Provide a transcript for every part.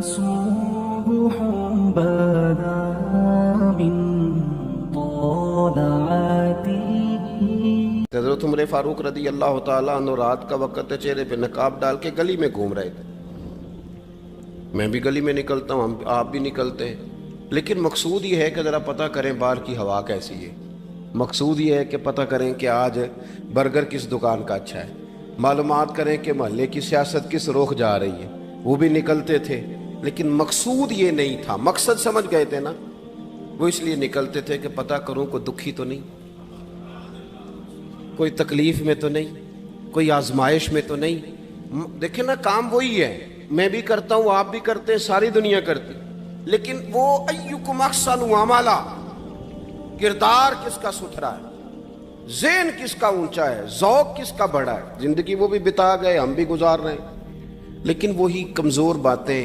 صبح بدا من طلعته۔ حضرت عمر فاروق رضی اللہ تعالیٰ عنہ رات کا وقت ہے، چہرے پہ نقاب ڈال کے گلی میں گھوم رہے تھے۔ میں بھی گلی میں نکلتا ہوں، آپ بھی نکلتے ہیں، لیکن مقصود یہ ہے کہ ذرا پتہ کریں باہر کی ہوا کیسی ہے۔ مقصود یہ ہے کہ پتہ کریں کہ آج برگر کس دکان کا اچھا ہے، معلومات کریں کہ محلے کی سیاست کس رخ جا رہی ہے۔ وہ بھی نکلتے تھے، لیکن مقصود یہ نہیں تھا، مقصد سمجھ گئے تھے نا، وہ اس لیے نکلتے تھے کہ پتہ کروں کوئی دکھی تو نہیں، کوئی تکلیف میں تو نہیں، کوئی آزمائش میں تو نہیں۔ دیکھیں نا، کام وہی ہے، میں بھی کرتا ہوں، آپ بھی کرتے ہیں، ساری دنیا کرتی، لیکن وہ ایکم احسن عملا، کردار کس کا ستھرا ہے، ذہن کس کا اونچا ہے، ذوق کس کا بڑا ہے۔ زندگی وہ بھی بتا گئے، ہم بھی گزار رہے ہیں، لیکن وہی کمزور باتیں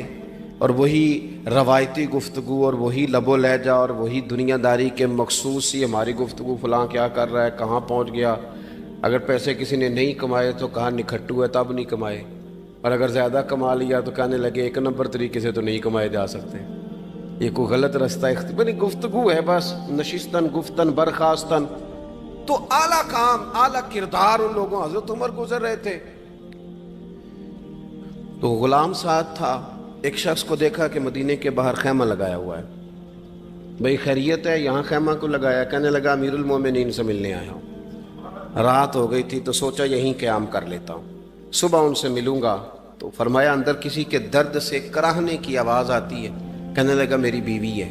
اور وہی روایتی گفتگو اور وہی لب و لہجہ اور وہی دنیا داری کے مخصوص سی ہماری گفتگو، فلاں کیا کر رہا ہے، کہاں پہنچ گیا۔ اگر پیسے کسی نے نہیں کمائے تو کہاں نکھٹو ہے تب نہیں کمائے، اور اگر زیادہ کما لیا تو کہنے لگے ایک نمبر طریقے سے تو نہیں کمائے جا سکتے، یہ کوئی غلط رستہ اختیار گفتگو ہے بس، نشستن گفتن برخاستن۔ تو اعلیٰ کام، اعلیٰ کردار ان لوگوں، حضرت عمر گزر رہے تھے تو غلام ساتھ تھا، ایک شخص کو دیکھا کہ مدینے کے باہر خیمہ لگایا ہوا ہے۔ بھئی خیریت ہے، یہاں خیمہ کو لگایا؟ کہنے لگا امیر المومنین سے ملنے آیا ہوں، رات ہو گئی تھی تو سوچا یہیں قیام کر لیتا ہوں، صبح ان سے ملوں گا۔ تو فرمایا اندر کسی کے درد سے کراہنے کی آواز آتی ہے، کہنے لگا میری بیوی ہے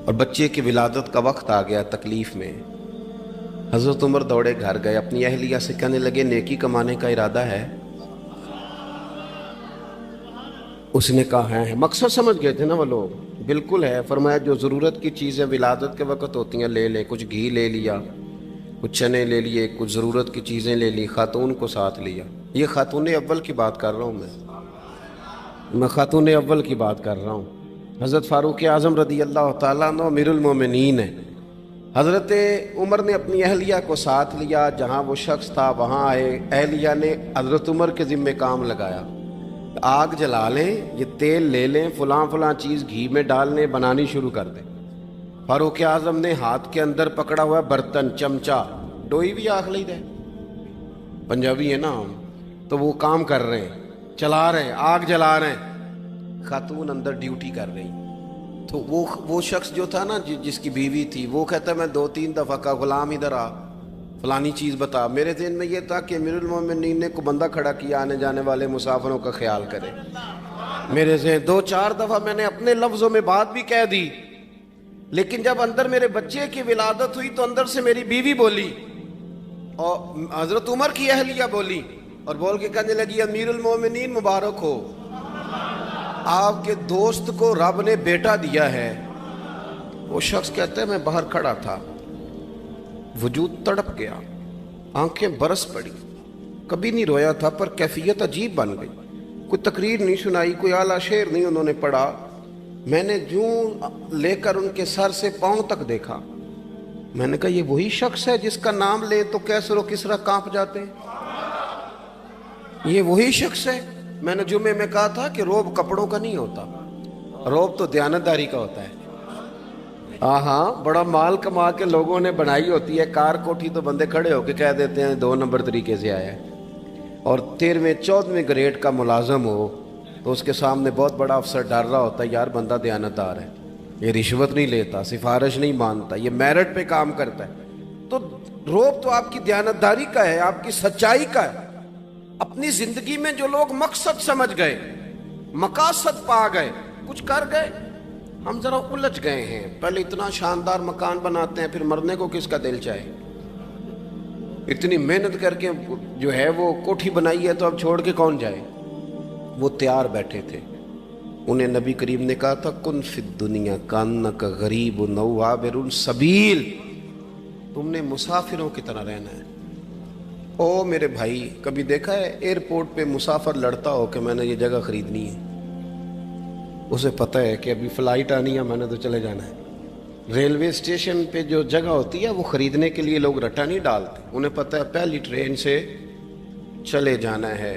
اور بچے کی ولادت کا وقت آ گیا، تکلیف میں۔ حضرت عمر دوڑے گھر گئے، اپنی اہلیہ سے کہنے لگے نیکی کمانے کا ارادہ ہے؟ اس نے کہا ہے۔ مقصد سمجھ گئے تھے نا وہ لوگ، بالکل ہے۔ فرمایا جو ضرورت کی چیزیں ولادت کے وقت ہوتی ہیں لے لیں، کچھ گھی لے لیا، کچھ چنے لے لیے، کچھ ضرورت کی چیزیں لے لی، خاتون کو ساتھ لیا۔ یہ خاتون اول کی بات کر رہا ہوں میں خاتون اول کی بات کر رہا ہوں۔ حضرت فاروق اعظم رضی اللہ تعالیٰ عنہ امیر المومنین ہیں۔ حضرت عمر نے اپنی اہلیہ کو ساتھ لیا، جہاں وہ شخص تھا وہاں آئے، اہلیہ نے حضرت عمر کے ذمہ کام لگایا، آگ جلا لیں، یہ تیل لے لیں، فلاں فلاں چیز گھی میں ڈال لیں، بنانی شروع کر دیں۔ فاروق اعظم نے ہاتھ کے اندر پکڑا ہوا برتن، چمچہ، ڈوئی بھی آخ لی دے، پنجابی ہے نا ہم، تو وہ کام کر رہے ہیں، چلا رہے ہیں، آگ جلا رہے ہیں، خاتون اندر ڈیوٹی کر رہی۔ تو وہ شخص جو تھا نا جس کی بیوی تھی، وہ کہتا ہے میں 2-3 دفعہ کا غلام ادھر آ، فلانی چیز بتا۔ میرے ذہن میں یہ تھا کہ امیر المومنین نے کو بندہ کھڑا کیا آنے جانے والے مسافروں کا خیال کرے۔ میرے ذہن 2-4 دفعہ میں نے اپنے لفظوں میں بات بھی کہہ دی، لیکن جب اندر میرے بچے کی ولادت ہوئی تو اندر سے میری بیوی بولی اور حضرت عمر کی اہلیہ بولی، اور بول کے کہنے لگی امیر المومنین مبارک ہو، آپ کے دوست کو رب نے بیٹا دیا ہے۔ وہ شخص کہتا ہے میں باہر کھڑا تھا، وجود تڑپ گیا، آنکھیں برس پڑی، کبھی نہیں رویا تھا پر کیفیت عجیب بن گئی، کوئی تقریر نہیں سنائی، کوئی اعلیٰ شعر نہیں انہوں نے پڑھا، میں نے جوں لے کر ان کے سر سے پاؤں تک دیکھا، میں نے کہا یہ وہی شخص ہے جس کا نام لے تو کیسر و کسرا کانپ جاتے ہیں، یہ وہی شخص ہے۔ میں نے جمعے میں کہا تھا کہ روب کپڑوں کا نہیں ہوتا، روب تو دیانتداری کا ہوتا ہے۔ ہاں، بڑا مال کما کے لوگوں نے بنائی ہوتی ہے کار کوٹھی، تو بندے کھڑے ہو کے کہہ دیتے ہیں 2 نمبر طریقے سے آیا ہے، اور 13ویں-14ویں گریڈ کا ملازم ہو تو اس کے سامنے بہت بڑا افسر ڈر رہا ہوتا ہے، یار بندہ دیانتدار ہے، یہ رشوت نہیں لیتا، سفارش نہیں مانتا، یہ میرٹ پہ کام کرتا ہے۔ تو روب تو آپ کی دیانتداری کا ہے، آپ کی سچائی کا ہے۔ اپنی زندگی میں جو لوگ مقصد سمجھ گئے، مقاصد پا گئے، کچھ کر گئے، ہم ذرا الجھ گئے ہیں۔ پہلے اتنا شاندار مکان بناتے ہیں، پھر مرنے کو کس کا دل چاہے، اتنی محنت کر کے جو ہے وہ کوٹھی بنائی ہے تو اب چھوڑ کے کون جائے۔ وہ تیار بیٹھے تھے، انہیں نبی کریم نے کہا تھا کن فی الدنیا کانک غریب نو عابر السبیل، تم نے مسافروں کی طرح رہنا ہے۔ او میرے بھائی، کبھی دیکھا ہے ایئرپورٹ پہ مسافر لڑتا ہو کہ میں نے یہ جگہ خریدنی ہے؟ اسے پتہ ہے کہ ابھی فلائٹ آنی ہے، میں نے تو چلے جانا ہے۔ ریلوے اسٹیشن پہ جو جگہ ہوتی ہے وہ خریدنے کے لیے لوگ رٹا نہیں ڈالتے، انہیں پتہ ہے پہلی ٹرین سے چلے جانا ہے،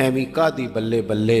ਐਵੇਂ ਕਾਦੀ ਬੱਲੇ ਬੱਲੇ,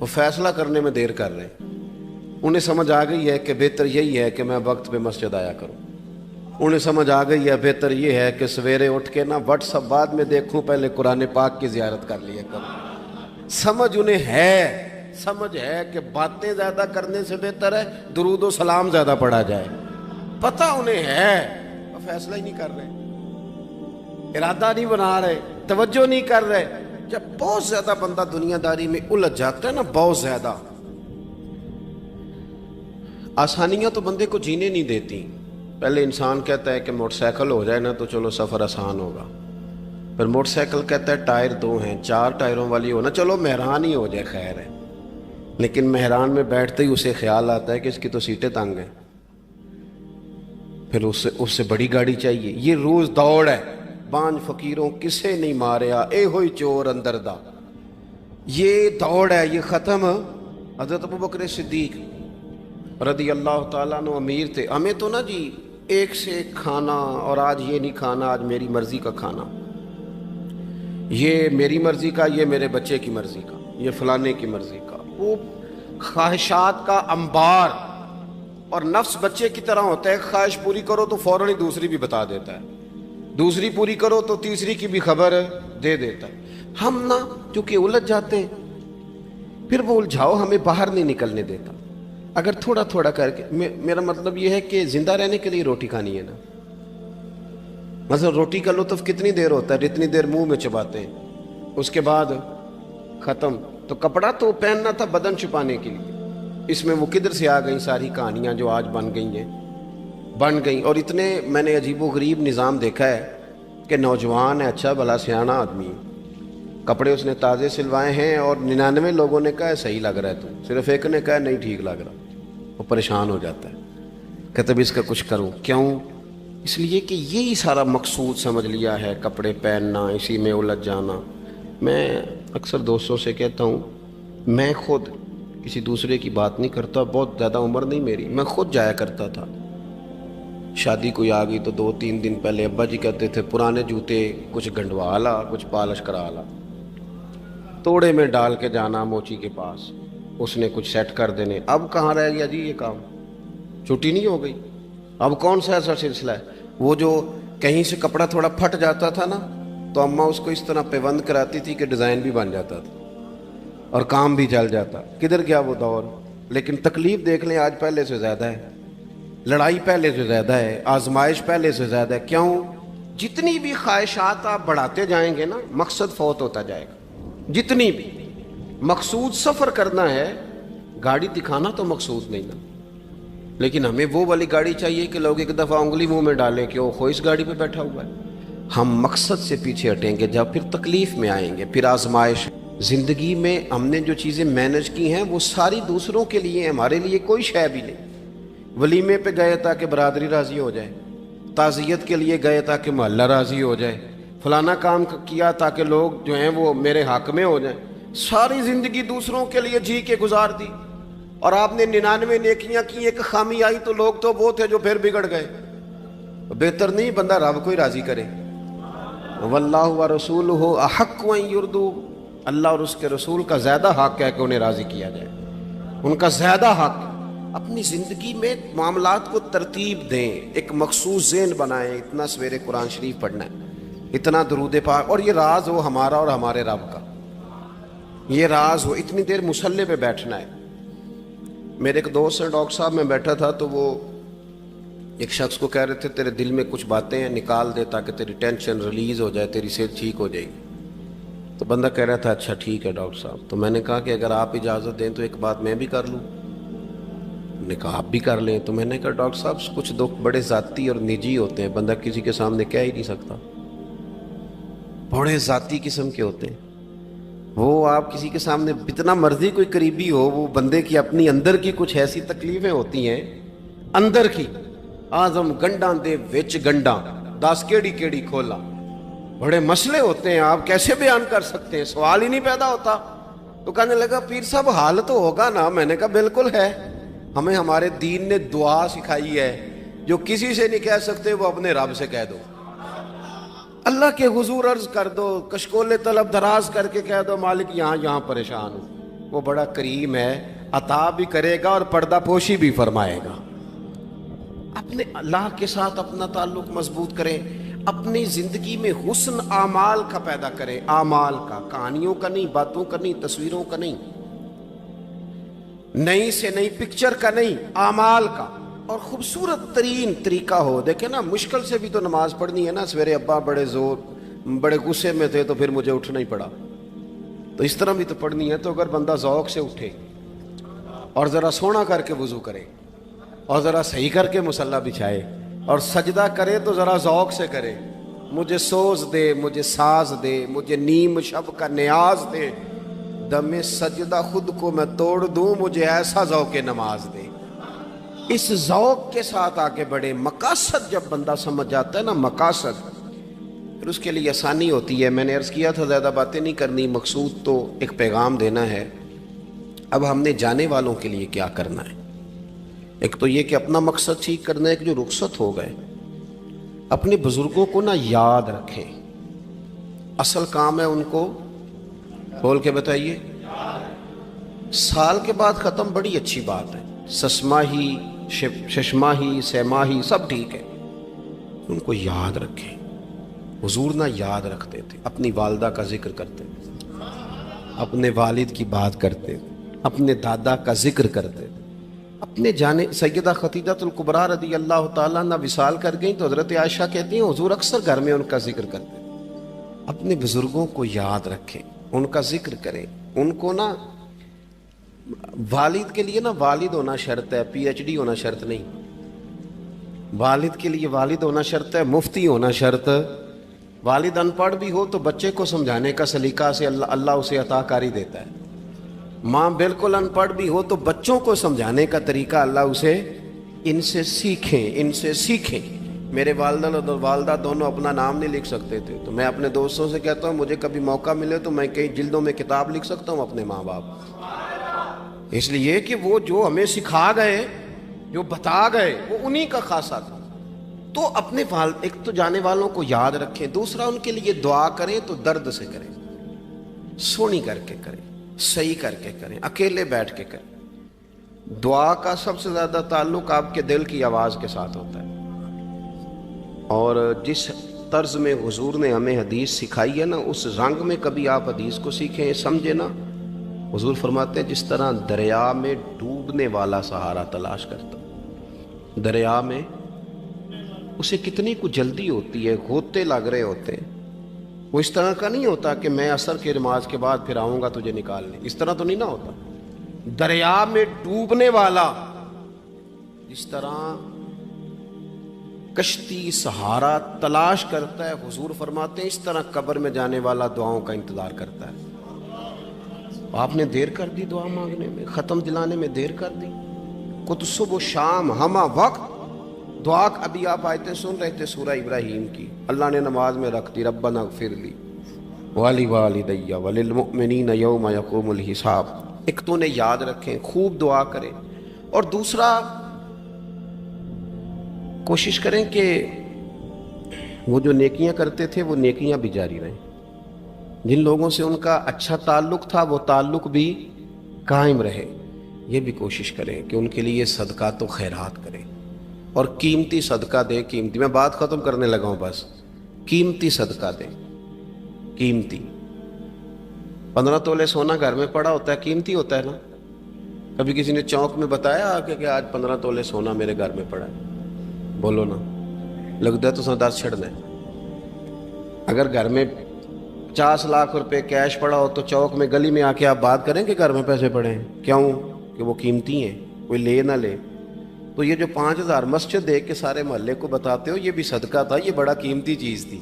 وہ فیصلہ کرنے میں دیر کر رہے ہیں۔ انہیں سمجھ آ گئی ہے کہ بہتر یہی ہے کہ میں وقت پہ مسجد آیا کروں، انہیں سمجھ آ گئی ہے بہتر یہ ہے کہ سویرے اٹھ کے نا واٹس ایپ بعد میں دیکھوں، پہلے قرآن پاک کی زیارت کر لیا کروں۔ سمجھ انہیں ہے، سمجھ ہے کہ باتیں زیادہ کرنے سے بہتر ہے درود و سلام زیادہ پڑھا جائے، پتہ انہیں ہے، وہ فیصلہ ہی نہیں کر رہے، ارادہ نہیں بنا رہے، توجہ نہیں کر رہے۔ جب بہت زیادہ بندہ دنیا داری میں الجھ جاتا ہے نا، بہت زیادہ، آسانیاں تو بندے کو جینے نہیں دیتی۔ پہلے انسان کہتا ہے کہ موٹر سائیکل ہو جائے نا تو چلو سفر آسان ہوگا، پھر موٹر سائیکل کہتا ہے ٹائر 2 ہیں، 4 ٹائروں والی ہونا، چلو مہران ہی ہو جائے خیر ہے، لیکن مہران میں بیٹھتے ہی اسے خیال آتا ہے کہ اس کی تو سیٹیں تنگ ہیں، پھر اس سے بڑی گاڑی چاہیے۔ یہ روز دوڑ ہے، بانج فقیروں کسے نہیں ماریا اے ہوئی چور اندر دا، یہ دوڑ ہے، یہ ختم۔ حضرت ابوبکر صدیق رضی اللہ تعالیٰ عنہ امیر تھے، ہمیں تو نا جی ایک سے ایک کھانا، اور آج یہ نہیں کھانا، آج میری مرضی کا کھانا، یہ میری مرضی کا، یہ میرے بچے کی مرضی کا، یہ فلانے کی مرضی کا، وہ خواہشات کا انبار۔ اور نفس بچے کی طرح ہوتا ہے، خواہش پوری کرو تو فوراً ہی دوسری بھی بتا دیتا ہے، دوسری پوری کرو تو تیسری کی بھی خبر دے دیتا ہے۔ ہم نا کیونکہ الجھ جاتے ہیں، پھر وہ الجھاؤ ہمیں باہر نہیں نکلنے دیتا۔ اگر تھوڑا تھوڑا کر کے، میرا مطلب یہ ہے کہ زندہ رہنے کے لیے روٹی کھانی ہے نا، مثلا روٹی کا لطف کتنی دیر ہوتا ہے، جتنی دیر منہ میں چباتے ہیں، اس کے بعد ختم۔ تو کپڑا تو پہننا تھا بدن چھپانے کے لیے، اس میں وہ کدھر سے آ گئی ساری کہانیاں جو آج بن گئیں۔ اور اتنے میں نے عجیب و غریب نظام دیکھا ہے کہ نوجوان ہے، اچھا بھلا سیانا آدمی، کپڑے اس نے تازے سلوائے ہیں، اور 99 لوگوں نے کہا ہے صحیح لگ رہا ہے، تو صرف ایک نے کہا ہے نہیں ٹھیک لگ رہا، وہ پریشان ہو جاتا ہے، کہتا ہے اس کا کچھ کروں۔ کیوں؟ اس لیے کہ یہی سارا مقصود سمجھ لیا ہے، کپڑے پہننا، اسی میں الجھ جانا۔ میں اکثر دوستوں سے کہتا ہوں، میں خود کسی دوسرے کی بات نہیں کرتا، بہت زیادہ عمر نہیں میری، میں خود جایا کرتا تھا، شادی کوئی آ گئی تو 2-3 دن پہلے ابا جی کہتے تھے پرانے جوتے کچھ گنڈوا لا، کچھ پالش کرا لا، توڑے میں ڈال کے جانا موچی کے پاس، اس نے کچھ سیٹ کر دینے۔ اب کہاں رہ گیا جی یہ کام، چھٹی نہیں ہو گئی، اب کون سا ایسا سلسلہ ہے؟ وہ جو کہیں سے کپڑا تھوڑا پھٹ جاتا تھا نا، تو اماں اس کو اس طرح پیوند کراتی تھی کہ ڈیزائن بھی بن جاتا تھا اور کام بھی چل جاتا۔ کدھر گیا وہ دور؟ لیکن تکلیف دیکھ لیں آج پہلے سے زیادہ ہے، لڑائی پہلے سے زیادہ ہے، آزمائش پہلے سے زیادہ ہے۔ کیوں؟ جتنی بھی خواہشات آپ بڑھاتے جائیں گے نا، مقصد فوت ہوتا جائے گا۔ جتنی بھی مقصود سفر کرنا ہے، گاڑی دکھانا تو مقصود نہیں نا، لیکن ہمیں وہ والی گاڑی چاہیے کہ لوگ ایک دفعہ انگلی منہ میں ڈالیں کہ وہ اس گاڑی پہ بیٹھا ہوا ہے۔ ہم مقصد سے پیچھے ہٹیں گے جب پھر تکلیف میں آئیں گے، پھر آزمائش۔ زندگی میں ہم نے جو چیزیں مینج کی ہیں وہ ساری دوسروں کے لیے، ہمارے لیے کوئی شے بھی نہیں۔ ولیمے پہ گئے تاکہ برادری راضی ہو جائے، تعزیت کے لیے گئے تاکہ محلہ راضی ہو جائے، فلانا کام کیا تاکہ لوگ جو ہیں وہ میرے حق میں ہو جائیں۔ ساری زندگی دوسروں کے لیے جی کے گزار دی، اور آپ نے 99 نیکیاں کی، ایک خامی آئی تو لوگ تو وہ تھے جو پھر بگڑ گئے۔ بہتر نہیں بندہ رب کو ہی راضی کرے۔ واللہ ورسولہ احق ان یرضوا، اللہ اور اس کے رسول کا زیادہ حق ہے کہ انہیں راضی کیا جائے، ان کا زیادہ حق۔ اپنی زندگی میں معاملات کو ترتیب دیں، ایک مخصوص ذہن بنائیں، اتنا سویرے قرآن شریف پڑھنا ہے، اتنا درود پاک، اور یہ راز ہو ہمارا اور ہمارے رب کا، یہ راز ہو، اتنی دیر مصلی پہ بیٹھنا ہے۔ میرے ایک دوست ہیں ڈاکٹر صاحب، میں بیٹھا تھا تو وہ ایک شخص کو کہہ رہے تھے تیرے دل میں کچھ باتیں ہیں، نکال دے تاکہ تیری ٹینشن ریلیز ہو جائے، تیری صحت ٹھیک ہو جائے گی۔ تو بندہ کہہ رہا تھا اچھا ٹھیک ہے ڈاکٹر صاحب۔ تو میں نے کہا کہ اگر آپ اجازت دیں تو ایک بات میں بھی کر لوں؟ نے کہا آپ بھی کر لیں۔ تو میں نے کہا ڈاکٹر صاحب کچھ دکھ بڑے ذاتی اور نجی ہوتے ہیں، بندہ کسی کے سامنے کہہ ہی نہیں سکتا، بڑے ذاتی قسم کے ہوتے ہیں وہ، آپ کسی کے سامنے جتنا مرضی کوئی قریبی ہو، وہ بندے کی اپنی اندر کی کچھ ایسی تکلیفیں ہوتی ہیں اندر کی، آزم گنڈاں دے وچ گنڈاں 10 کیڑی کھولا، بڑے مسئلے ہوتے ہیں، آپ کیسے بیان کر سکتے ہیں، سوال ہی نہیں پیدا ہوتا۔ تو کہنے لگا پیر صاحب حال تو ہوگا نا؟ میں نے کہا بالکل ہے، ہمیں ہمارے دین نے دعا سکھائی ہے، جو کسی سے نہیں کہہ سکتے وہ اپنے رب سے کہہ دو۔ اللہ کے حضور عرض کر دو، کشکول طلب دراز کر کے کہہ دو مالک یہاں پریشان ہوں، وہ بڑا کریم ہے، عطا بھی کرے گا اور پردہ پوشی بھی فرمائے گا۔ اپنے اللہ کے ساتھ اپنا تعلق مضبوط کریں، اپنی زندگی میں حسن اعمال کا پیدا کریں، اعمال کا، کہانیوں کا نہیں، باتوں کا نہیں، تصویروں کا نہیں، نئی سے نئی پکچر کا نہیں، اعمال کا، اور خوبصورت ترین طریقہ ہو۔ دیکھیں نا، مشکل سے بھی تو نماز پڑھنی ہے نا، سویرے ابا بڑے غصے میں تھے تو پھر مجھے اٹھنا ہی پڑا، تو اس طرح بھی تو پڑھنی ہے۔ تو اگر بندہ ذوق سے اٹھے اور ذرا سونا کر کے وضو کرے اور ذرا صحیح کر کے مصلی بچھائے اور سجدہ کرے تو ذرا ذوق سے کرے، مجھے سوز دے، مجھے ساز دے، مجھے نیم شب کا نیاز دے، دم سجدہ خود کو میں توڑ دوں، مجھے ایسا ذوق نماز دے۔ اس ذوق کے ساتھ آگے بڑھے۔ مقاصد جب بندہ سمجھ جاتا ہے نا، مقاصد، پھر اس کے لیے آسانی ہوتی ہے۔ میں نے عرض کیا تھا زیادہ باتیں نہیں کرنی، مقصود تو ایک پیغام دینا ہے۔ اب ہم نے جانے والوں کے لیے کیا کرنا ہے؟ ایک تو یہ کہ اپنا مقصد ٹھیک کرنا ہے کہ جو رخصت ہو گئے اپنے بزرگوں کو نا یاد رکھیں، اصل کام ہے ان کو بول کے بتائیے۔ سال کے بعد ختم، بڑی اچھی بات ہے، سسماہی ششماہی سیماہی سب ٹھیک ہے، ان کو یاد رکھیں۔ حضور نہ یاد رکھتے تھے، اپنی والدہ کا ذکر کرتے تھے، اپنے والد کی بات کرتے تھے، اپنے دادا کا ذکر کرتے تھے، اپنے جانے سیدہ خدیجہ الکبریٰ رضی اللہ تعالیٰ عنہ وصال کر گئیں تو حضرت عائشہ کہتی ہیں حضور اکثر گھر میں ان کا ذکر کرتے تھے۔ اپنے بزرگوں کو یاد رکھیں، ان کا ذکر کریں، ان کو نا، والد کے لیے نا والد ہونا شرط ہے، پی ایچ ڈی ہونا شرط نہیں۔ والد کے لیے والد ہونا شرط ہے، مفتی ہونا شرط۔ والد ان پڑھ بھی ہو تو بچے کو سمجھانے کا سلیقہ سے اللہ اسے عطا کاری دیتا ہے۔ ماں بالکل ان پڑھ بھی ہو تو بچوں کو سمجھانے کا طریقہ اللہ اسے، ان سے سیکھیں۔ میرے والدہ اور والدہ دونوں اپنا نام نہیں لکھ سکتے تھے، تو میں اپنے دوستوں سے کہتا ہوں مجھے کبھی موقع ملے تو میں کئی جلدوں میں کتاب لکھ سکتا ہوں اپنے ماں باپ، اس لیے کہ وہ جو ہمیں سکھا گئے، جو بتا گئے، وہ انہی کا خاصہ تھا۔ تو اپنے ایک تو جانے والوں کو یاد رکھیں، دوسرا ان کے لیے دعا کریں تو درد سے کریں، سونی کر کے کریں، صحیح کر کے کریں، اکیلے بیٹھ کے کریں۔ دعا کا سب سے زیادہ تعلق آپ کے دل کی آواز کے ساتھ ہوتا ہے، اور جس طرز میں حضور نے ہمیں حدیث سکھائی ہے نا، اس رنگ میں کبھی آپ حدیث کو سیکھیں، سمجھیں نا۔ حضور فرماتے ہیں جس طرح دریا میں ڈوبنے والا سہارا تلاش کرتا، دریا میں اسے کتنی کو جلدی ہوتی ہے، غوطے لگ رہے ہوتے ہیں، وہ اس طرح کا نہیں ہوتا کہ میں عصر کی نماز کے بعد پھر آؤں گا تجھے نکالنے، اس طرح تو نہیں نہ ہوتا۔ دریا میں ڈوبنے والا جس طرح کشتی سہارا تلاش کرتا ہے، حضور فرماتے ہیں اس طرح قبر میں جانے والا دعاؤں کا انتظار کرتا ہے۔ آپ نے دیر کر دی دعا مانگنے میں، ختم دلانے میں دیر کر دی، کت صبح و شام ہمہ وقت دعا۔ ابھی آپ آیتیں سن رہے تھے سورہ ابراہیم کی، اللہ نے نماز میں رکھ دی، ربنا اغفر لی ولی وللمؤمنین یوم یقوم الحساب۔ ایک تو نے یاد رکھیں، خوب دعا کریں، اور دوسرا کوشش کریں کہ وہ جو نیکیاں کرتے تھے وہ نیکیاں بھی جاری رہیں، جن لوگوں سے ان کا اچھا تعلق تھا وہ تعلق بھی قائم رہے۔ یہ بھی کوشش کریں کہ ان کے لیے صدقات و خیرات کریں، اور قیمتی صدقہ دیں۔ قیمتی، میں بات ختم کرنے لگا ہوں، بس قیمتی صدقہ دیں، قیمتی۔ 15 تولے سونا گھر میں پڑا ہوتا ہے، قیمتی ہوتا ہے نا۔ کبھی کسی نے چوک میں بتایا کہ آج 15 تولے سونا میرے گھر میں پڑا ہے؟ بولو نا، لگتا ہے تو سن دس چھڑنا ہے۔ اگر گھر میں 50 لاکھ روپے کیش پڑا ہو تو چوک میں گلی میں آ کے آپ بات کریں کہ گھر میں پیسے پڑے ہیں، کیوں؟ کہ وہ قیمتی ہیں، کوئی لے نہ لے۔ تو یہ جو 5000 مسجد دیکھ کے سارے محلے کو بتاتے ہو، یہ بھی صدقہ تھا، یہ بڑا قیمتی چیز تھی،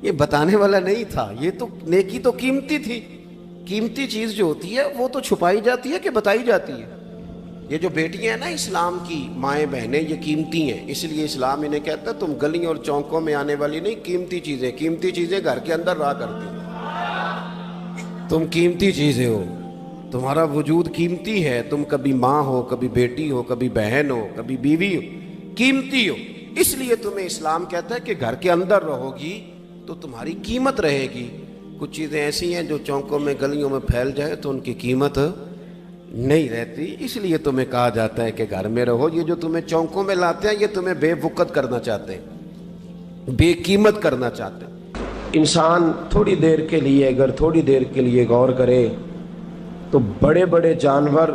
یہ بتانے والا نہیں تھا، یہ تو نیکی تو قیمتی تھی۔ قیمتی چیز جو ہوتی ہے وہ تو چھپائی جاتی ہے کہ بتائی جاتی ہے۔ یہ جو بیٹیاں ہیں نا اسلام کی، مائیں بہنیں، یہ قیمتی ہیں، اس لیے اسلام انہیں کہتا ہے تم گلیوں اور چوکوں میں آنے والی نہیں، قیمتی چیزیں گھر کے اندر رہا کرتی ہیں۔ تم قیمتی چیزیں ہو، تمہارا وجود قیمتی ہے، تم کبھی ماں ہو، کبھی بیٹی ہو، کبھی بہن ہو، کبھی بیوی ہو، قیمتی ہو، اس لیے تمہیں اسلام کہتا ہے کہ گھر کے اندر رہو گی تو تمہاری قیمت رہے گی. کچھ چیزیں ایسی ہیں جو چوکوں میں گلیوں میں پھیل جائے تو ان کی قیمت نہیں رہتی. اس لیے تمہیں کہا جاتا ہے کہ گھر میں رہو. یہ جو تمہیں چوکوں میں لاتے ہیں یہ تمہیں بے وقت کرنا چاہتے ہیں, بے قیمت کرنا چاہتے ہیں. انسان تھوڑی دیر کے لیے اگر تھوڑی دیر کے لیے غور کرے تو بڑے بڑے جانور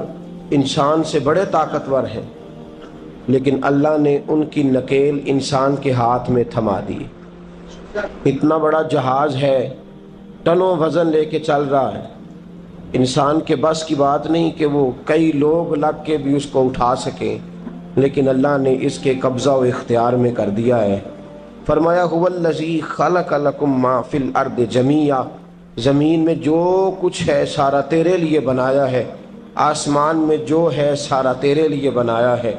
انسان سے بڑے طاقتور ہیں, لیکن اللہ نے ان کی نکیل انسان کے ہاتھ میں تھما دی. اتنا بڑا جہاز ہے, ٹنوں وزن لے کے چل رہا ہے, انسان کے بس کی بات نہیں کہ وہ کئی لوگ لگ کے بھی اس کو اٹھا سکیں, لیکن اللہ نے اس کے قبضہ و اختیار میں کر دیا ہے. فرمایا هو الذی خلق لکم ما فی الارض جمیعا, زمین میں جو کچھ ہے سارا تیرے لیے بنایا ہے, آسمان میں جو ہے سارا تیرے لیے بنایا ہے.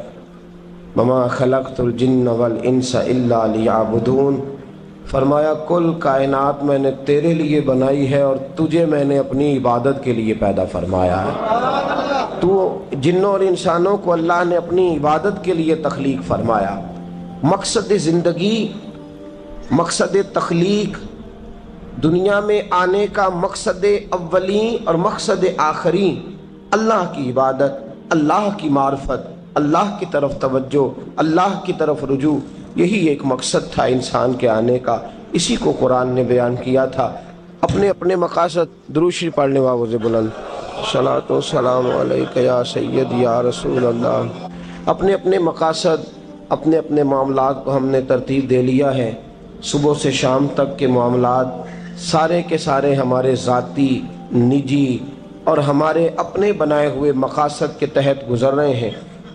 وما خلقت الجن والانس الا لیعبدون, فرمایا کل کائنات میں نے تیرے لیے بنائی ہے اور تجھے میں نے اپنی عبادت کے لیے پیدا فرمایا ہے. تو جنوں اور انسانوں کو اللہ نے اپنی عبادت کے لیے تخلیق فرمایا. مقصد زندگی, مقصد تخلیق, دنیا میں آنے کا مقصد اولین اور مقصد آخری اللہ کی عبادت, اللہ کی معرفت, اللہ کی طرف توجہ, اللہ کی طرف رجوع. یہی ایک مقصد تھا انسان کے آنے کا. اسی کو قرآن نے بیان کیا تھا. اپنے اپنے مقاصد, درود شریف پڑھنے والے بلند صلاۃ و سلام علیکہ یا سید یا رسول اللہ. اپنے اپنے مقاصد, اپنے اپنے معاملات کو ہم نے ترتیب دے لیا ہے. صبح سے شام تک کے معاملات سارے کے سارے ہمارے ذاتی, نجی اور ہمارے اپنے بنائے ہوئے مقاصد کے تحت گزر رہے ہیں.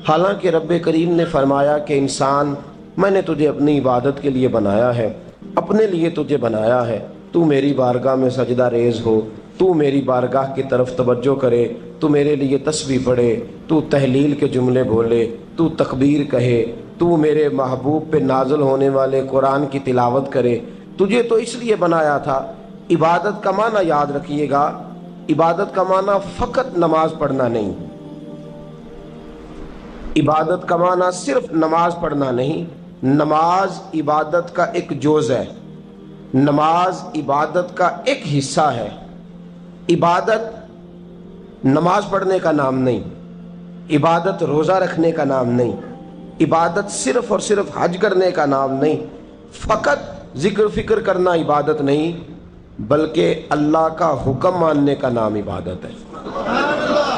حالانکہ رب کریم نے فرمایا کہ انسان میں نے تجھے اپنی عبادت کے لیے بنایا ہے, اپنے لیے تجھے بنایا ہے. تو میری بارگاہ میں سجدہ ریز ہو, تو میری بارگاہ کی طرف توجہ کرے, تو میرے لیے تسبیح پڑھے, تو تحلیل کے جملے بولے, تو تکبیر کہے, تو میرے محبوب پہ نازل ہونے والے قرآن کی تلاوت کرے. تجھے تو اس لیے بنایا تھا. عبادت کا معنی یاد رکھیے گا, عبادت کا معنی فقط نماز پڑھنا نہیں, عبادت کا معنی صرف نماز پڑھنا نہیں. نماز عبادت کا ایک جز ہے, نماز عبادت کا ایک حصہ ہے. عبادت نماز پڑھنے کا نام نہیں, عبادت روزہ رکھنے کا نام نہیں, عبادت صرف اور صرف حج کرنے کا نام نہیں, فقط ذکر فکر کرنا عبادت نہیں, بلکہ اللہ کا حکم ماننے کا نام عبادت ہے.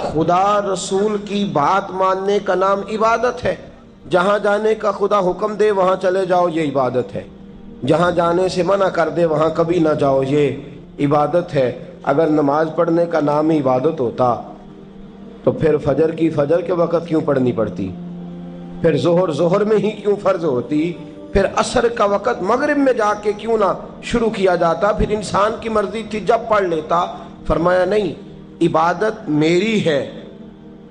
خدا رسول کی بات ماننے کا نام عبادت ہے. جہاں جانے کا خدا حکم دے وہاں چلے جاؤ, یہ عبادت ہے. جہاں جانے سے منع کر دے وہاں کبھی نہ جاؤ, یہ عبادت ہے. اگر نماز پڑھنے کا نام ہی عبادت ہوتا تو پھر فجر کی فجر کے وقت کیوں پڑھنی پڑتی, پھر ظہر میں ہی کیوں فرض ہوتی, پھر عصر کا وقت مغرب میں جا کے کیوں نہ شروع کیا جاتا, پھر انسان کی مرضی تھی جب پڑھ لیتا. فرمایا نہیں, عبادت میری ہے,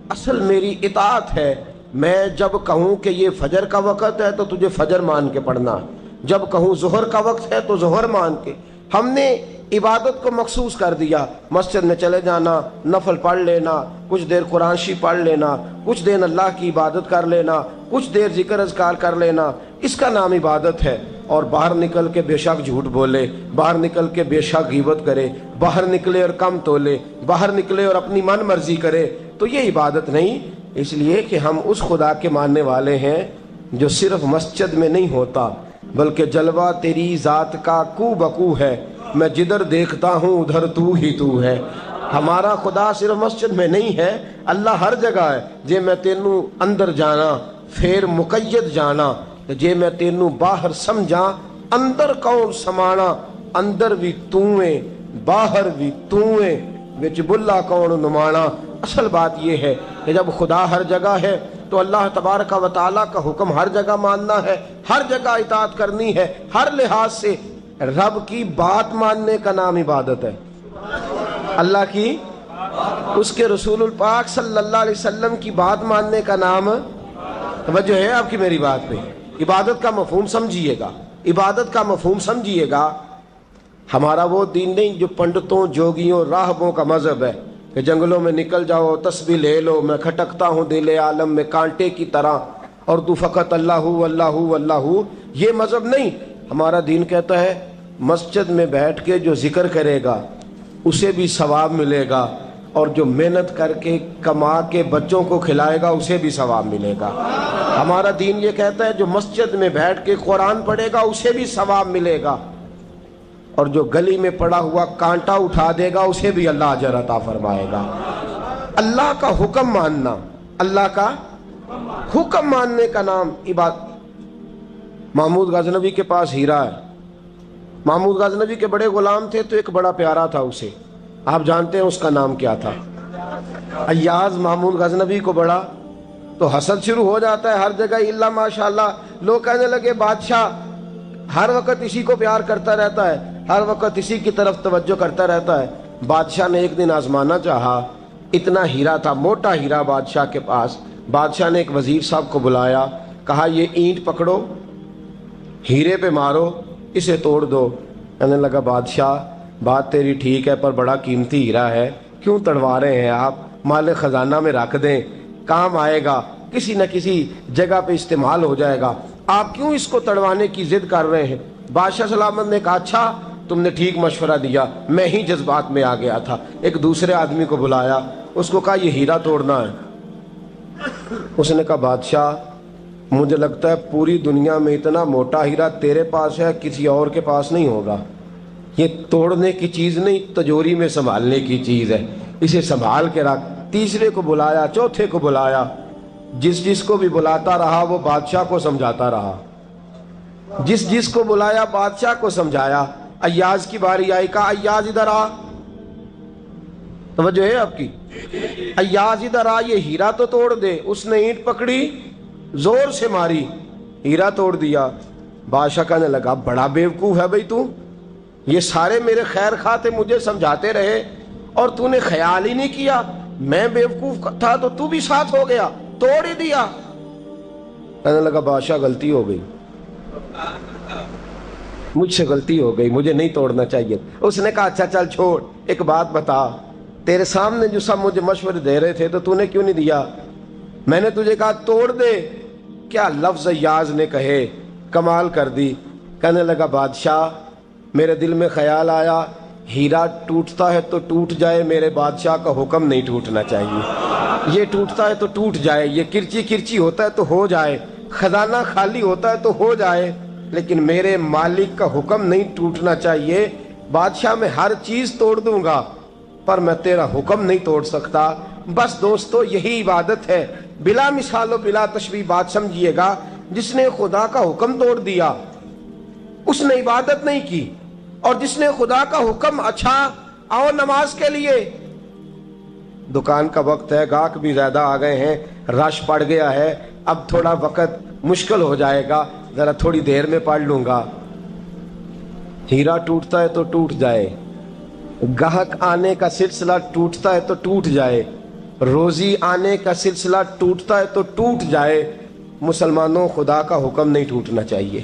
اصل میری اطاعت ہے. میں جب کہوں کہ یہ فجر کا وقت ہے تو تجھے فجر مان کے پڑھنا, جب کہوں ظہر کا وقت ہے تو ظہر مان کے. ہم نے عبادت کو مخصوص کر دیا. مسجد میں چلے جانا, نفل پڑھ لینا, کچھ دیر قرآن شریف پڑھ لینا, کچھ دیر اللہ کی عبادت کر لینا, کچھ دیر ذکر اذکار کر لینا, اس کا نام عبادت ہے. اور باہر نکل کے بے شک جھوٹ بولے, باہر نکل کے بے شک غیبت کرے, باہر نکلے اور کم تولے, باہر نکلے اور اپنی من مرضی کرے, تو یہ عبادت نہیں. اس لیے کہ ہم اس خدا کے ماننے والے ہیں جو صرف مسجد میں نہیں ہوتا بلکہ جلوہ تیری ذات کا کو بکو ہے. میں جدھر دیکھتا ہوں ادھر تو ہی تو ہے. ہمارا خدا صرف مسجد میں نہیں ہے, اللہ ہر جگہ ہے. جے میں تینوں اندر جانا پھر مقید جانا, جے میں تینوں باہر سمجھا اندر کون سمانا. اندر بھی تویں باہر بھی تویں وچ بلا کون نمانا. اصل بات یہ ہے کہ جب خدا ہر جگہ ہے تو اللہ تبارک و تعالیٰ کا حکم ہر جگہ ماننا ہے, ہر جگہ اطاعت کرنی ہے, ہر لحاظ سے. رب کی بات ماننے کا نام عبادت ہے. اللہ کی, اس کے رسول الپاک صلی اللہ علیہ وسلم کی بات ماننے کا نام, توجہ ہے آپ کی میری بات پہ, عبادت کا مفہوم سمجھیے گا, عبادت کا مفہوم سمجھیے گا. ہمارا وہ دین نہیں جو پنڈتوں جوگیوں راہبوں کا مذہب ہے کہ جنگلوں میں نکل جاؤ تسبیح لے لو, میں کھٹکتا ہوں دل عالم میں کانٹے کی طرح اور تو فقط اللہ اللہ اللہ. یہ مذہب نہیں. ہمارا دین کہتا ہے مسجد میں بیٹھ کے جو ذکر کرے گا اسے بھی ثواب ملے گا، اور جو محنت کر کے کما کے بچوں کو کھلائے گا اسے بھی ثواب ملے گا۔ ہمارا دین یہ کہتا ہے جو مسجد میں بیٹھ کے قرآن پڑھے گا اسے بھی ثواب ملے گا، اور جو گلی میں پڑا ہوا کانٹا اٹھا دے گا اسے بھی اللہ اجر عطا فرمائے گا۔ اللہ کا حکم ماننا، اللہ کا حکم ماننے کا نام عبادت۔ محمود غزنوی کے پاس ہیرا ہے، محمود غزنوی کے بڑے غلام تھے تو ایک بڑا پیارا تھا اسے، آپ جانتے ہیں اس کا نام کیا تھا؟ ایاز محمود غزنوی کو بڑا تو حسد شروع ہو جاتا ہے ہر جگہ، الا ماشاءاللہ لوگ کہنے لگے بادشاہ ہر وقت اسی کو پیار کرتا رہتا ہے، ہر وقت اسی کی طرف توجہ کرتا رہتا ہے۔ بادشاہ نے ایک دن آزمانا چاہا، اتنا ہیرا تھا، موٹا ہیرا بادشاہ کے پاس۔ بادشاہ نے ایک وزیر صاحب کو بلایا، کہا یہ اینٹ پکڑو، ہیرے پہ مارو، اسے توڑ دو۔ کہنے لگا بادشاہ بات تیری ٹھیک ہے پر بڑا قیمتی ہیرا ہے، کیوں تڑوا رہے ہیں آپ؟ مال خزانہ میں رکھ دیں، کام آئے گا، کسی نہ کسی جگہ پہ استعمال ہو جائے گا، آپ کیوں اس کو تڑوانے کی ضد کر رہے ہیں؟ بادشاہ سلامت نے کہا اچھا تم نے ٹھیک مشورہ دیا، میں ہی جذبات میں آ گیا تھا۔ ایک دوسرے آدمی کو بلایا، اس کو کہا یہ ہیرا توڑنا ہے۔ اس نے کہا بادشاہ مجھے لگتا ہے پوری دنیا میں اتنا موٹا ہیرا تیرے پاس ہے، کسی اور کے پاس نہیں ہوگا، یہ توڑنے کی چیز نہیں تجوری میں سنبھالنے کی چیز ہے، اسے سنبھال کے رکھ۔ تیسرے کو بلایا، چوتھے کو بلایا، جس کو بھی بلاتا رہا وہ بادشاہ کو سمجھاتا رہا، جس کو بلایا بادشاہ کو سمجھایا۔ ایاز کی باری آئی، کہا ایاز ادھر آ، توجہ ہے آپ کی؟ ایاز ادھر آ، یہ ہیرا تو توڑ دے۔ اس نے اینٹ پکڑی، زور سے ماری، ہیرا توڑ دیا۔ بادشاہ کہنے لگا بڑا بیوقوف ہے بھئی تو، یہ سارے میرے خیر خواہ تھے، مجھے سمجھاتے رہے اور تو نے خیال ہی نہیں کیا، میں بیوقوف تھا تو تو بھی ساتھ ہو گیا، توڑ ہی دیا۔ کہنے لگا بادشاہ غلطی ہو گئی، مجھ سے غلطی ہو گئی، مجھے نہیں توڑنا چاہیے۔ اس نے کہا اچھا چل چھوڑ، ایک بات بتا، تیرے سامنے جو سب مجھے مشورے دے رہے تھے تو نے کیوں نہیں دیا؟ میں نے تجھے کہا توڑ دے، کیا لفظ ایاز نے کہے، کمال کر دی۔ کہنے لگا بادشاہ میرے دل میں خیال آیا ہیرا ٹوٹتا ہے تو ٹوٹ جائے، میرے بادشاہ کا حکم نہیں ٹوٹنا چاہیے، یہ ٹوٹتا ہے تو ٹوٹ جائے، یہ کرچی کرچی ہوتا ہے تو ہو جائے، خزانہ خالی ہوتا ہے تو ہو جائے، لیکن میرے مالک کا حکم نہیں ٹوٹنا چاہیے۔ بادشاہ میں ہر چیز توڑ دوں گا پر میں تیرا حکم نہیں توڑ سکتا۔ بس دوستو یہی عبادت ہے، بلا مثال و بلا تشبیہ بات سمجھیے گا۔ جس نے خدا کا حکم توڑ دیا اس نے عبادت نہیں کی، اور جس نے خدا کا حکم اچھا آؤ نماز کے لیے، دکان کا وقت ہے، گاہک بھی زیادہ آ گئے ہیں، رش پڑ گیا ہے، اب تھوڑا وقت مشکل ہو جائے گا، ذرا تھوڑی دیر میں پڑھ لوں گا۔ ہیرا ٹوٹتا ہے تو ٹوٹ جائے، گاہک آنے کا سلسلہ ٹوٹتا ہے تو ٹوٹ جائے، روزی آنے کا سلسلہ ٹوٹتا ہے تو ٹوٹ جائے، مسلمانوں خدا کا حکم نہیں ٹوٹنا چاہیے،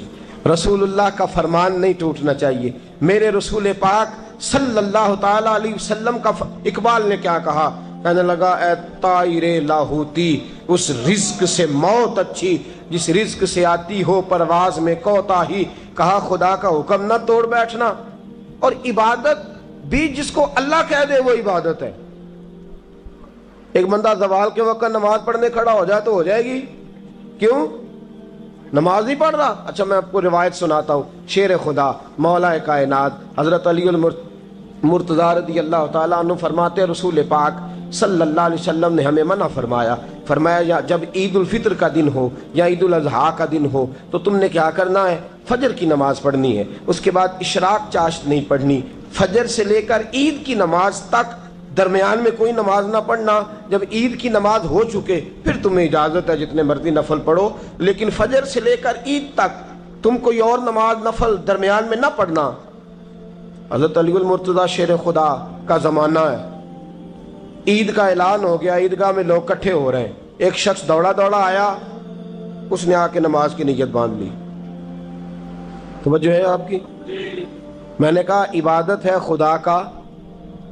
رسول اللہ کا فرمان نہیں ٹوٹنا چاہیے۔ میرے رسول پاک صلی اللہ تعالی علیہ وسلم کا اقبال نے کیا کہا؟ کہنے لگا اے طائر لاہوتی، اس رزق سے موت اچھی جس رزق سے آتی ہو پرواز میں کوتاہی۔ کہا خدا کا حکم نہ توڑ بیٹھنا، اور عبادت بھی جس کو اللہ کہہ دے وہ عبادت ہے۔ ایک بندہ زوال کے وقت نماز پڑھنے کھڑا ہو جائے تو ہو جائے گی، کیوں؟ نماز نہیں پڑھ رہا؟ اچھا میں آپ کو روایت سناتا ہوں، شیر خدا مولا کائنات حضرت علی المرتضی رضی اللہ تعالیٰ عنہ فرماتے رسول پاک صلی اللہ علیہ وسلم نے ہمیں منع فرمایا جب عید الفطر کا دن ہو یا عید الاضحیٰ کا دن ہو تو تم نے کیا کرنا ہے؟ فجر کی نماز پڑھنی ہے، اس کے بعد اشراق چاشت نہیں پڑھنی، فجر سے لے کر عید کی نماز تک درمیان میں کوئی نماز نہ پڑھنا۔ جب عید کی نماز ہو چکے پھر تمہیں اجازت ہے جتنے مرضی نفل پڑھو، لیکن فجر سے لے کر عید تک تم کوئی اور نماز نفل درمیان میں نہ پڑھنا۔ حضرت علی المرتضی شیر خدا کا زمانہ ہے، عید کا اعلان ہو گیا، عیدگاہ میں لوگ کٹھے ہو رہے ہیں، ایک شخص دوڑا آیا، اس نے آ کے نماز کی نیت باندھ لی۔ توجہ ہے آپ کی؟ میں نے کہا عبادت ہے خدا کا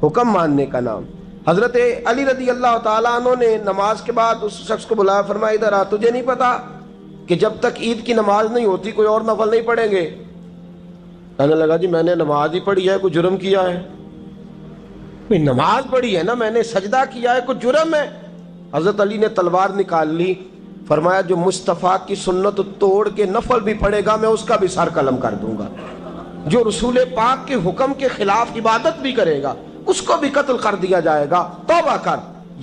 حکم ماننے کا نام۔ حضرت علی رضی اللہ تعالیٰ عنہ نے نماز کے بعد اس شخص کو بلایا، فرمایا ادھر آ، تجھے نہیں پتا کہ جب تک عید کی نماز نہیں ہوتی کوئی اور نفل نہیں پڑھیں گے؟ کہنے لگا جی میں نے نماز ہی پڑھی ہے، کوئی جرم کیا ہے؟ نماز پڑھی ہے نا، میں نے سجدہ کیا ہے، کوئی جرم ہے؟ حضرت علی نے تلوار نکال لی، فرمایا جو مصطفیٰ کی سنت توڑ کے نفل بھی پڑے گا میں اس کا بھی سر قلم کر دوں گا، جو رسول پاک کے حکم کے خلاف عبادت بھی کرے گا اس کو بھی قتل کر دیا جائے گا۔ توبہ کر۔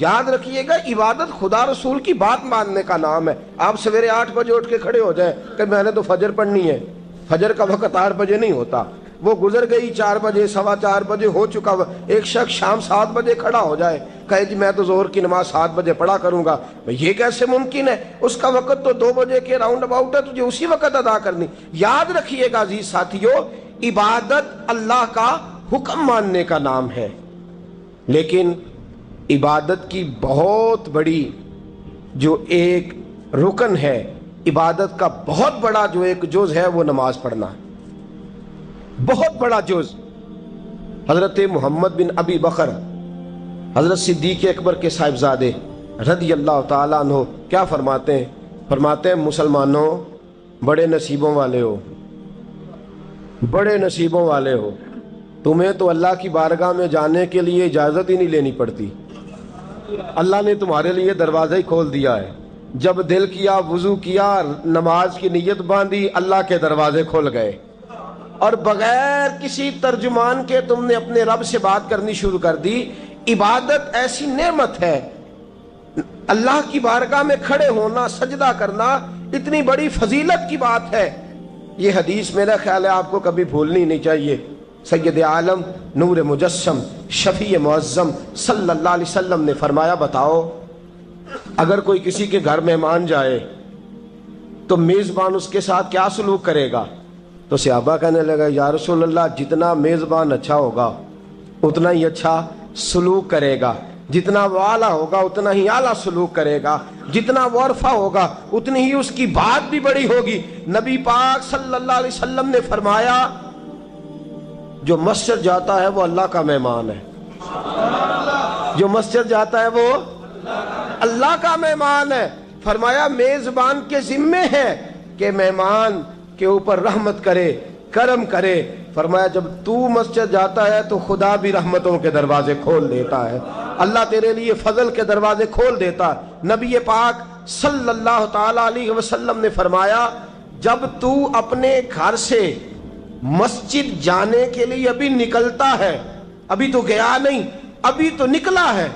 یاد رکھیے گا، عبادت خدا رسول کی بات ماننے کا نام ہے۔ آپ سویرے 8 بجے اٹھ کے کھڑے ہو جائیں کہ میں نے تو فجر پڑھنی ہے، فجر کا وقت 8 بجے نہیں ہوتا، وہ گزر گئی 4 بجے، 4:15 بجے ہو چکا۔ ایک شخص شام 7 بجے کھڑا ہو جائے، کہے جی میں تو ظہر کی نماز 7 بجے پڑھا کروں گا، یہ کیسے ممکن ہے؟ اس کا وقت تو 2 بجے کے راؤنڈ اباؤٹ ہے، تجھے اسی وقت ادا کرنی۔ یاد رکھیے گا عزیز ساتھیو، عبادت اللہ کا حکم ماننے کا نام ہے، لیکن عبادت کی بہت بڑی جو ایک رکن ہے، عبادت کا بہت بڑا جو ایک جز ہے وہ نماز پڑھنا ہے، بہت بڑا جز۔ حضرت محمد بن ابی بکر حضرت صدیق اکبر کے صاحبزادے رضی اللہ تعالیٰ عنہ کیا فرماتے ہیں؟ فرماتے ہیں مسلمانوں بڑے نصیبوں والے ہو، بڑے نصیبوں والے ہو، تمہیں تو اللہ کی بارگاہ میں جانے کے لیے اجازت ہی نہیں لینی پڑتی، اللہ نے تمہارے لیے دروازہ ہی کھول دیا ہے۔ جب دل کیا، وضو کیا، نماز کی نیت باندھی، اللہ کے دروازے کھل گئے، اور بغیر کسی ترجمان کے تم نے اپنے رب سے بات کرنی شروع کر دی۔ عبادت ایسی نعمت ہے، اللہ کی بارگاہ میں کھڑے ہونا، سجدہ کرنا اتنی بڑی فضیلت کی بات ہے۔ یہ حدیث میرا خیال ہے آپ کو کبھی بھولنی نہیں چاہیے۔ سید عالم نور مجسم شفیع معظم صلی اللہ علیہ وسلم نے فرمایا، بتاؤ اگر کوئی کسی کے گھر مہمان جائے تو میزبان اس کے ساتھ کیا سلوک کرے گا؟ تو صحابہ کہنے لگا یا رسول اللہ جتنا میزبان اچھا ہوگا اتنا ہی اچھا سلوک کرے گا، جتنا وہ اعلیٰ ہوگا اتنا ہی اعلیٰ سلوک کرے گا، جتنا وہ عرفہ ہوگا اتنی ہی اس کی بات بھی بڑی ہوگی۔ نبی پاک صلی اللہ علیہ وسلم نے فرمایا جو مسجد جاتا ہے وہ اللہ کا مہمان ہے، جو مسجد جاتا ہے وہ اللہ کا مہمان ہے۔ فرمایا میزبان کے ذمے ہے کہ مہمان کے اوپر رحمت کرے، کرم کرے۔ فرمایا جب تو مسجد جاتا ہے تو خدا بھی رحمتوں کے دروازے کھول دیتا ہے، اللہ تیرے لیے فضل کے دروازے کھول دیتا ہے۔ نبی پاک صلی اللہ تعالی علیہ وسلم نے فرمایا جب تو اپنے گھر سے مسجد جانے کے لیے ابھی نکلتا ہے، ابھی تو گیا نہیں، ابھی تو نکلا ہے،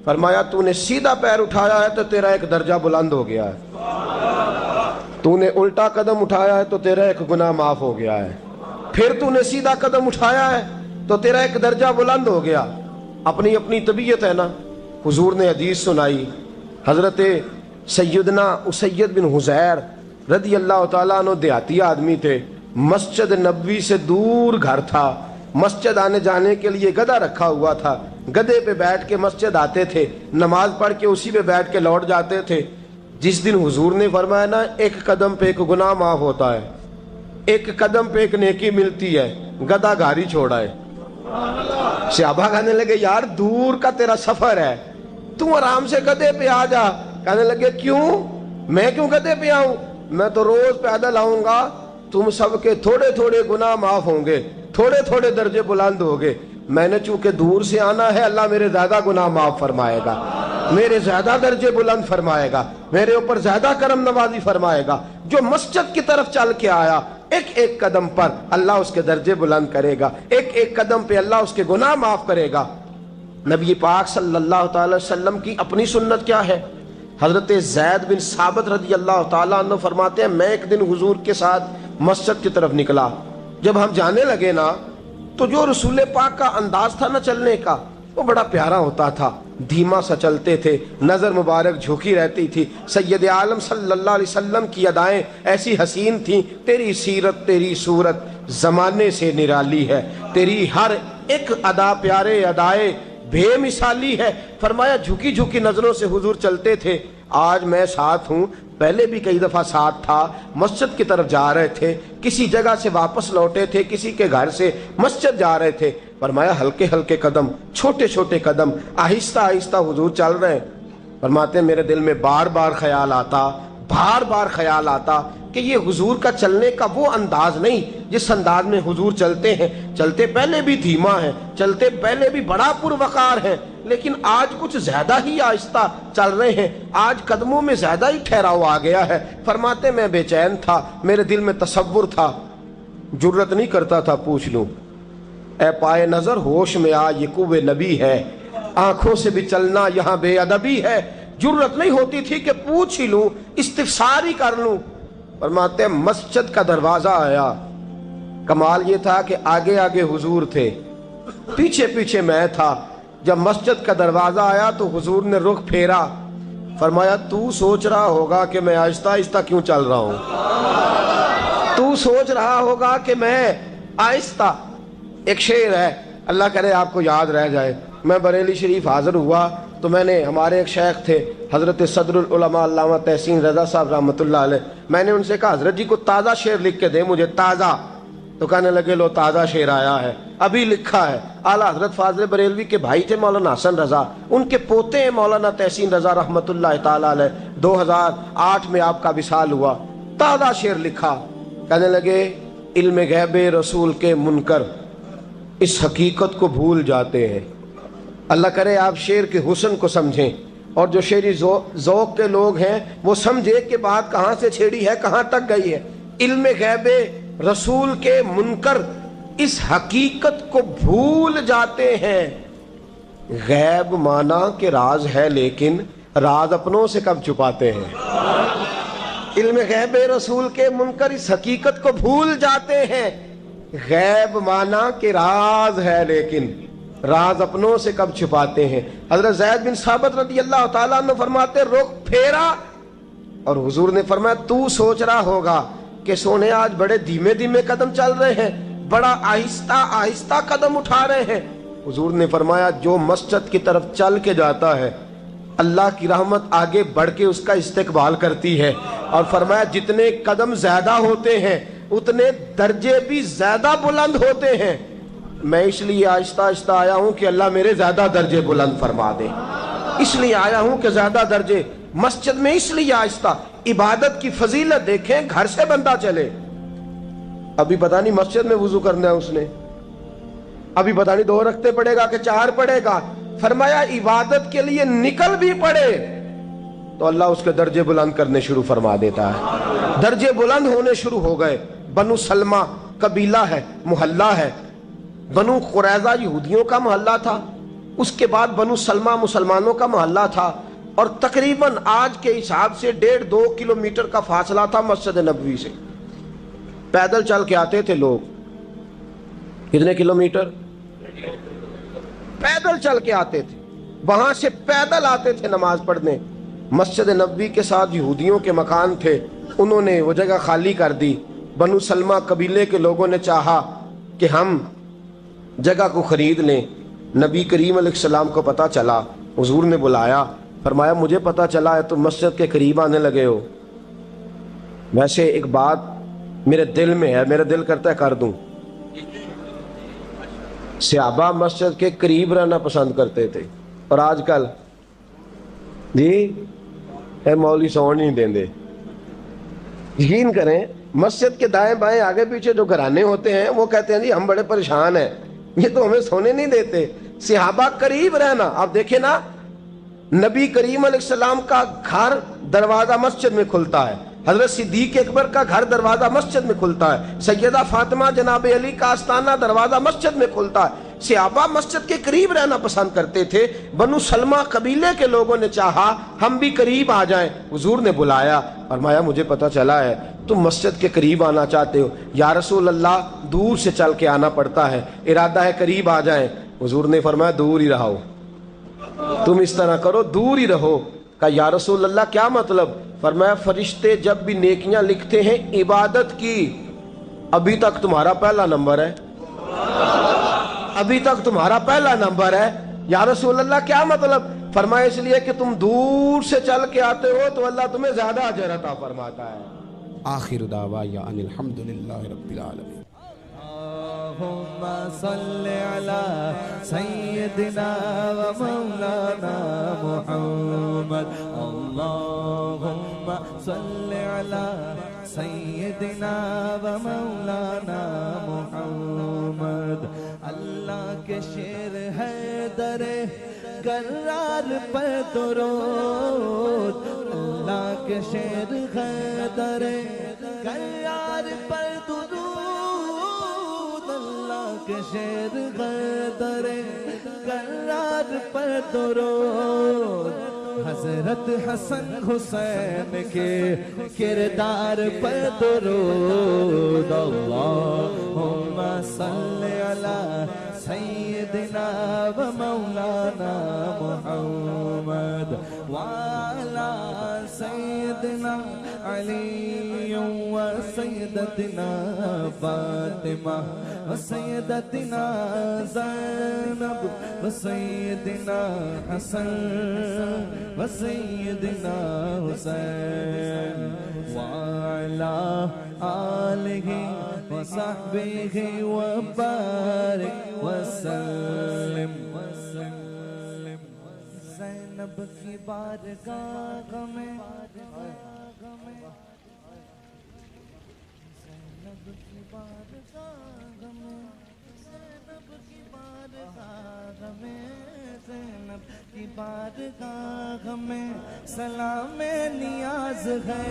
فرمایا تو نے سیدھا پیر اٹھایا ہے تو تیرا ایک درجہ بلند ہو گیا ہے، تو نے الٹا قدم اٹھایا ہے تو تیرا ایک گناہ معاف ہو گیا ہے، پھر تو نے سیدھا قدم اٹھایا ہے تو تیرا ایک درجہ بلند ہو گیا۔ اپنی اپنی طبیعت ہے نا۔ حضور نے حدیث سنائی، حضرت سیدنا اسید بن حضیر رضی اللہ تعالیٰ عنہ دیہاتی آدمی تھے، مسجد نبوی سے دور گھر تھا، مسجد آنے جانے کے لیے گدھا رکھا ہوا تھا، گدھے پہ بیٹھ کے مسجد آتے تھے، نماز پڑھ کے اسی پہ بیٹھ کے لوٹ جاتے تھے۔ جس دن حضور نے فرمایا نا ایک قدم پہ ایک گناہ معاف ہوتا ہے، ایک قدم پہ ایک نیکی ملتی ہے، گدھا گھاری چھوڑا ہے۔ صحابہ کہنے لگے یار دور کا تیرا سفر ہے، تم آرام سے گدھے پہ آ جا۔ کہنے لگے کیوں؟ میں کیوں گدھے پہ آؤں؟ میں تو روز پیدل آؤں گا، تم سب کے تھوڑے تھوڑے گناہ معاف ہوں گے، تھوڑے تھوڑے درجے بلند ہوں گے، میں نے چونکہ دور سے آنا ہے اللہ میرے زیادہ گناہ معاف فرمائے گا، میرے زیادہ درجے بلند فرمائے گا، میرے اوپر زیادہ کرم نوازی فرمائے گا۔ جو مسجد کی طرف چل کے آیا ایک ایک قدم پر اللہ اس کے درجے بلند کرے گا، ایک ایک قدم پہ اللہ اس کے گناہ معاف کرے گا۔ نبی پاک صلی اللہ تعالی وسلم کی اپنی سنت کیا ہے؟ حضرت زید بن ثابت رضی اللہ تعالیٰ عنہ فرماتے ہیں میں ایک دن حضور کے ساتھ مسجد کی طرف نکلا، جب ہم جانے لگے نا تو جو رسول پاک کا انداز تھا نا چلنے کا وہ بڑا پیارا ہوتا تھا، دھیما سا چلتے تھے، نظر مبارک جھکی رہتی تھی۔ سید عالم صلی اللہ علیہ وسلم کی ادائیں ایسی حسین تھیں، تیری سیرت تیری صورت زمانے سے نرالی ہے، تیری ہر ایک ادا پیارے ادائے بے مثالی ہے۔ فرمایا جھکی جھکی نظروں سے حضور چلتے تھے۔ آج میں ساتھ ہوں، پہلے بھی کئی دفعہ ساتھ تھا، مسجد کی طرف جا رہے تھے، کسی جگہ سے واپس لوٹے تھے، کسی کے گھر سے مسجد جا رہے تھے۔ فرمایا ہلکے ہلکے قدم، چھوٹے چھوٹے قدم، آہستہ آہستہ حضور چل رہے ہیں۔ فرماتے ہیں میرے دل میں بار بار خیال آتا، کہ یہ حضور کا چلنے کا وہ انداز نہیں جس انداز میں حضور چلتے ہیں. چلتے پہلے بھی دھیما ہے، چلتے پہلے بھی بڑا پروقار ہے، لیکن آج کچھ زیادہ ہی آہستہ چل رہے ہیں، آج قدموں میں زیادہ ہی ٹھہراؤ آ گیا ہے. فرماتے میں بے چین تھا، میرے دل میں تصور تھا، جرت نہیں کرتا تھا پوچھ لوں اے پائے نظر ہوش میں آ یہ کوہ نبی ہے، آنکھوں سے بھی چلنا یہاں بے ادبی ہے. جرت نہیں ہوتی تھی کہ پوچھ ہی لوں، استفسار ہی کر لوں. فرماتے مسجد کا دروازہ آیا. کمال یہ تھا کہ آگے آگے حضور تھے، پیچھے پیچھے میں تھا. جب مسجد کا دروازہ آیا تو حضور نے رخ پھیرا، فرمایا تو سوچ رہا ہوگا کہ میں آہستہ آہستہ کیوں چل رہا ہوں، تو سوچ رہا ہوگا کہ میں آہستہ. ایک شعر ہے، اللہ کرے آپ کو یاد رہ جائے. میں بریلی شریف حاضر ہوا تو میں نے، ہمارے ایک شیخ تھے حضرت صدر العلماء علامہ تحسین رضا صاحب رحمۃ اللہ علیہ، میں نے ان سے کہا حضرت جی کو تازہ شعر لکھ کے دے مجھے، تازہ. تو کہنے لگے لو تازہ شعر آیا ہے، ابھی لکھا ہے. اعلیٰ حضرت فاضل بریلوی کے بھائی تھے مولانا حسن رضا، ان کے پوتے ہیں مولانا تحسین رضا رحمۃ اللہ تعالیٰ علیہ. 2008 میں آپ کا وصال ہوا. تازہ شعر لکھا. کہنے لگے علم غیب رسول کے منکر اس حقیقت کو بھول جاتے ہیں. اللہ کرے آپ شعر کے حسن کو سمجھیں، اور جو شعری ذوق کے لوگ ہیں وہ سمجھے کہ بات کہاں سے چھیڑی ہے، کہاں تک گئی ہے. علم غیب رسول کے منکر اس حقیقت کو بھول جاتے ہیں. غیب مانا کہ راز ہے لیکن راز اپنوں سے کب چھپاتے ہیں. علم غیب رسول کے منکر اس حقیقت کو بھول جاتے ہیں. غیب مانا کہ راز ہے لیکن راز اپنوں سے کب چھپاتے ہیں. حضرت زید بن ثابت رضی اللہ تعالیٰ عنہ فرماتے رخ پھیرا اور حضور نے فرمایا تو سوچ رہا ہوگا کہ سونے آج بڑے دھیمے دھیمے قدم چل رہے ہیں، بڑا آہستہ آہستہ قدم اٹھا رہے ہیں. حضور نے فرمایا جو مسجد کی طرف چل کے جاتا ہے اللہ کی رحمت آگے بڑھ کے اس کا استقبال کرتی ہے. اور فرمایا جتنے قدم زیادہ ہوتے ہیں اتنے درجے بھی زیادہ بلند ہوتے ہیں. میں اس لیے آہستہ آہستہ آیا ہوں کہ اللہ میرے زیادہ درجے بلند فرما دے. اس لیے آیا ہوں کہ زیادہ درجے. مسجد میں اس لیے آہستہ. عبادت کی فضیلت دیکھیں، گھر سے بندہ چلے، ابھی پتہ نہیں مسجد میں وضو کرنا ہے اس نے، ابھی پتہ نہیں 2 رکعتیں پڑھے گا کہ 4 پڑھے گا. فرمایا عبادت کے لیے نکل بھی پڑے تو اللہ اس کے درجے بلند کرنے شروع فرما دیتا ہے. درجے بلند ہونے شروع ہو گئے. بنو سلمہ قبیلہ ہے، محلہ ہے. بنو قریظہ یہودیوں کا محلہ تھا، اس کے بعد بنو سلمہ مسلمانوں کا محلہ تھا، اور تقریباً آج کے حساب سے 1.5-2 کلومیٹر کا فاصلہ تھا مسجد نبوی سے. پیدل چل کے آتے تھے لوگ. کتنے کلومیٹر؟ پیدل چل کے آتے تھے. وہاں سے پیدل آتے تھے نماز پڑھنے. مسجد نبوی کے ساتھ یہودیوں کے مکان تھے، انہوں نے وہ جگہ خالی کر دی. بنو سلمہ قبیلے کے لوگوں نے چاہا کہ ہم جگہ کو خرید لیں. نبی کریم علیہ السلام کو پتہ چلا، حضور نے بلایا، فرمایا مجھے پتہ چلا ہے تم مسجد کے قریب آنے لگے ہو، ویسے ایک بات میرے دل میں ہے، میرا دل کرتا ہے کر دوں. صحابہ مسجد کے قریب رہنا پسند کرتے تھے، اور آج کل جی اے مولوی سون نہیں دیں دے. یقین کریں مسجد کے دائیں بائیں آگے پیچھے جو گھرانے ہوتے ہیں وہ کہتے ہیں جی ہم بڑے پریشان ہیں، یہ تو ہمیں سونے نہیں دیتے. صحابہ قریب رہنا. آپ دیکھیں نا، نبی کریم علیہ السلام کا گھر دروازہ مسجد میں کھلتا ہے، حضرت صدیق اکبر کا گھر دروازہ مسجد میں کھلتا ہے، سیدہ فاطمہ جناب علی کا آستانہ دروازہ مسجد میں کھلتا ہے. صحابہ مسجد کے قریب رہنا پسند کرتے تھے. بنو سلمہ قبیلے کے لوگوں نے چاہا ہم بھی قریب آ جائیں. حضور نے بلایا، فرمایا مجھے پتہ چلا ہے تم مسجد کے قریب آنا چاہتے ہو. یا رسول اللہ دور سے چل کے آنا پڑتا ہے، ارادہ ہے قریب آ جائیں. حضور نے فرمایا دور ہی رہو، تم اس طرح کرو دور ہی رہو. کہا یا رسول اللہ کیا مطلب؟ فرمایا فرشتے جب بھی نیکیاں لکھتے ہیں عبادت کی، ابھی تک تمہارا پہلا نمبر ہے، ابھی تک تمہارا پہلا نمبر ہے. یا رسول اللہ کیا مطلب؟ فرمایا اس لیے کہ تم دور سے چل کے آتے ہو تو اللہ تمہیں زیادہ اجر عطا فرماتا ہے. آخر دعوانا ان الحمدللہ رب العالمین. اللهم صل على سيدنا ومولانا محمد. اللهم صل على سیدنا و مولانا محمد. اللہ کے شیر حیدر کرار پر درود. اللہ کے شیر حیدر کرار پر درود. اللہ کے شیر حیدر کرار پر درود. حضرت حسن حسین کے کردار پر درود. اللہم صلی علی سیدنا و مولانا محمد وعلی سیدنا علی و سیدتنا فاطمہ و سیدتنا زینب و سیدنا حسن و سیدنا حسین وعلی آلہ و صحبہ و بارک وسلم. زینب کی بارگاہ میں زینب کی بارگاہ میں زینب کی بارگاہ میں زینب کی بارگاہ میں سلام نیاز ہے.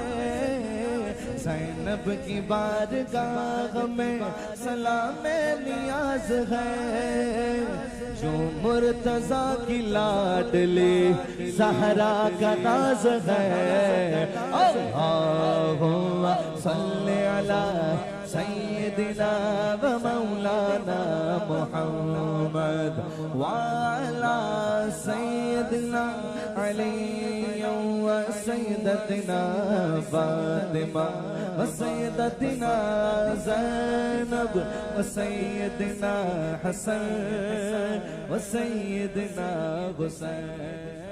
زینب کی بارگاہ میں سلام نیاز ہے. جو مرتضیٰ کی لاڈلی زہرا کا ناز ہے. اللہم صلی علی سیدنا و مولانا محمد وعلی سیدنا علی و سیدتنا فاطمہ و سیدتنا زینب و سیدنا حسن و سیدنا حسین.